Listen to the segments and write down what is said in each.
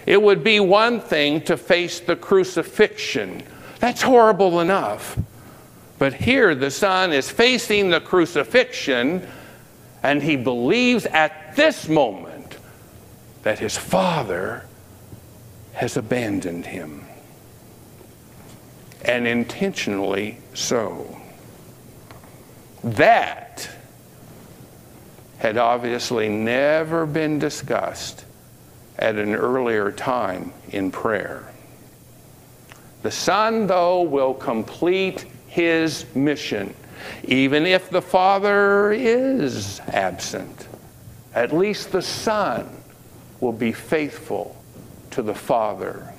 It would be one thing to face the crucifixion. That's horrible enough. But here the Son is facing the crucifixion, and he believes at this moment that his Father has abandoned him. And intentionally so. That had obviously never been discussed at an earlier time in prayer. The Son, though, will complete his mission, even if the Father is absent. At least the Son will be faithful to the Father.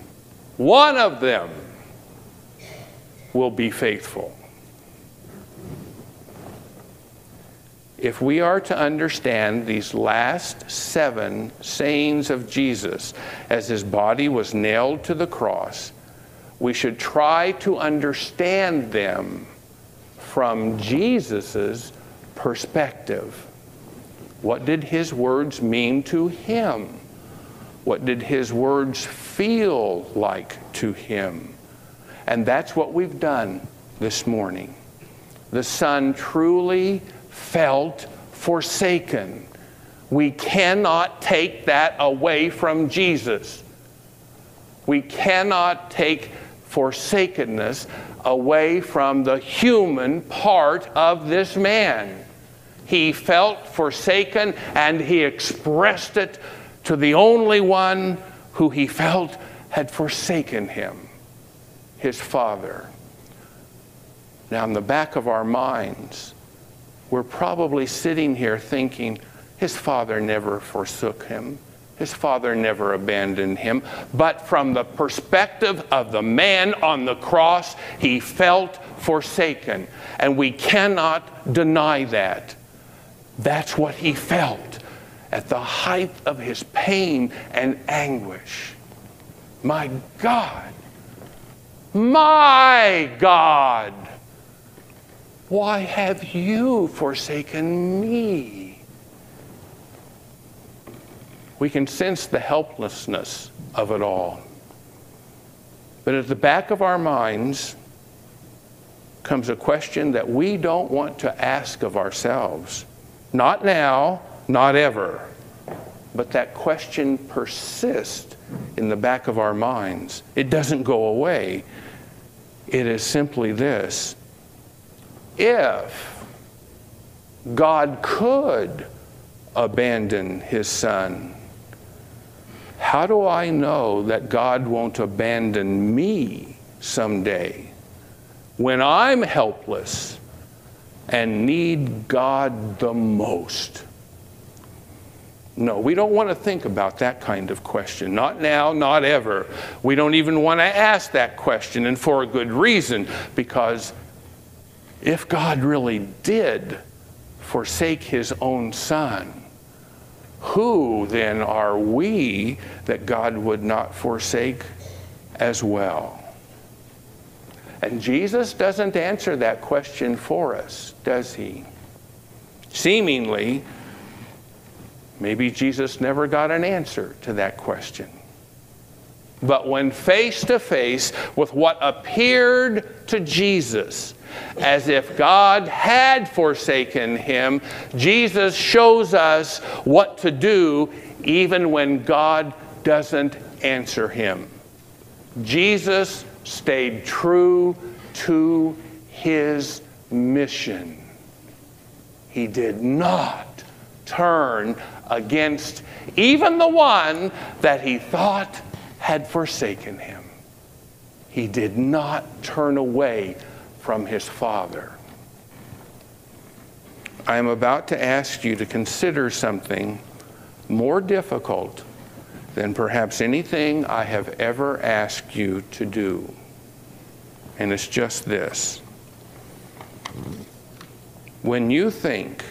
One of them will be faithful. If we are to understand these last 7 sayings of Jesus as his body was nailed to the cross, we should try to understand them from Jesus' perspective. What did his words mean to him? What did his words feel like to him? And that's what we've done this morning. The Son truly felt forsaken. We cannot take that away from Jesus. We cannot take forsakenness away from the human part of this man. He felt forsaken, and he expressed it to the only one who he felt had forsaken him, his Father. Now, in the back of our minds, we're probably sitting here thinking, his Father never forsook him. His Father never abandoned him. But from the perspective of the man on the cross, he felt forsaken. And we cannot deny that. That's what he felt at the height of his pain and anguish. My God, why have you forsaken me? We can sense the helplessness of it all. But at the back of our minds comes a question that we don't want to ask of ourselves. Not now, not ever. But that question persists in the back of our minds. It doesn't go away. It is simply this: if God could abandon his Son, how do I know that God won't abandon me someday when I'm helpless and need God the most? No, we don't want to think about that kind of question. Not now, not ever. We don't even want to ask that question, and for a good reason, because if God really did forsake his own Son, who then are we that God would not forsake as well? And Jesus doesn't answer that question for us, does he? Seemingly, maybe Jesus never got an answer to that question. But when face to face with what appeared to Jesus as if God had forsaken him, Jesus shows us what to do even when God doesn't answer him. Jesus stayed true to his mission. He did not turn against even the one that he thought had forsaken him. He did not turn away from his Father. I am about to ask you to consider something more difficult than perhaps anything I have ever asked you to do. And it's just this. When you think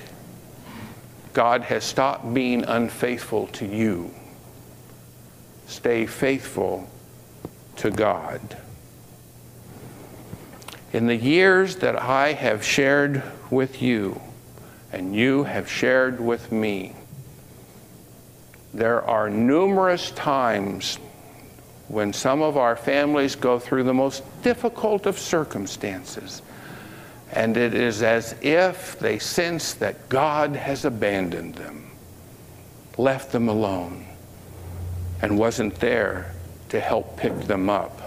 God has stopped being unfaithful to you, stay faithful to God. In the years that I have shared with you, and you have shared with me, there are numerous times when some of our families go through the most difficult of circumstances, and it is as if they sense that God has abandoned them, left them alone, and wasn't there to help pick them up.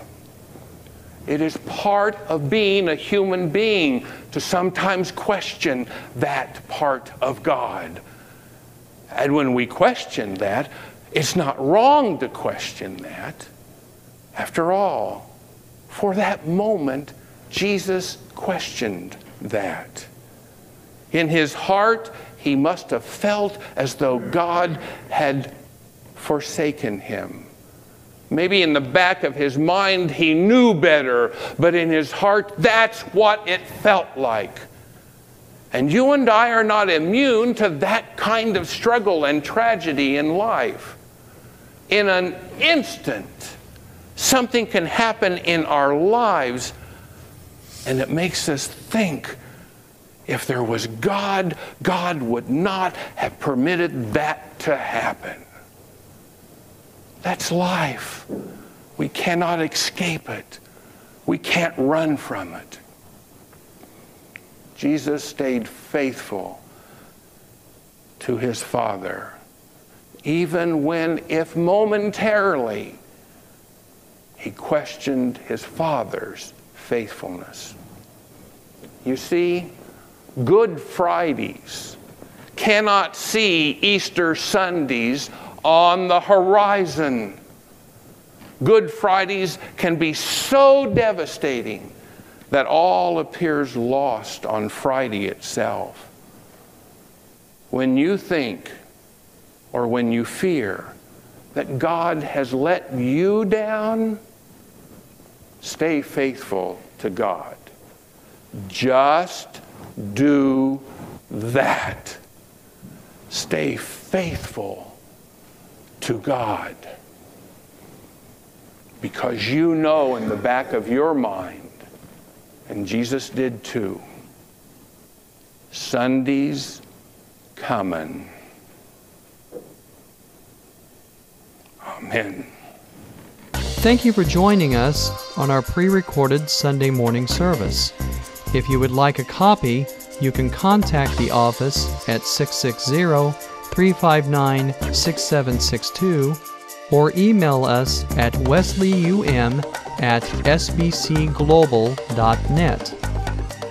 It is part of being a human being to sometimes question that part of God. And when we question that, it's not wrong to question that. After all, for that moment, Jesus questioned that. In his heart, he must have felt as though God had forsaken him. Maybe in the back of his mind, he knew better, but in his heart, that's what it felt like. And you and I are not immune to that kind of struggle and tragedy in life. In an instant, something can happen in our lives, and it makes us think, if there was God, God would not have permitted that to happen. That's life. We cannot escape it. We can't run from it. Jesus stayed faithful to his Father, even when, if momentarily, he questioned his Father's faithfulness. You see, Good Fridays cannot see Easter Sundays on the horizon. Good Fridays can be so devastating that all appears lost on Friday itself. When you think or when you fear that God has let you down, stay faithful to God. Just do that. Stay faithful to God. Because you know in the back of your mind, and Jesus did too, Sunday's coming. Amen. Thank you for joining us on our pre-recorded Sunday morning service. If you would like a copy, you can contact the office at 660-359-6762 or email us at wesleyum@sbcglobal.net.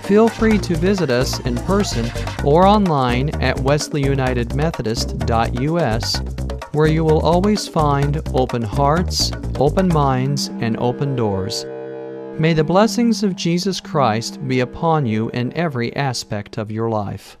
Feel free to visit us in person or online at wesleyunitedmethodist.us, where you will always find open hearts, open minds, and open doors. May the blessings of Jesus Christ be upon you in every aspect of your life.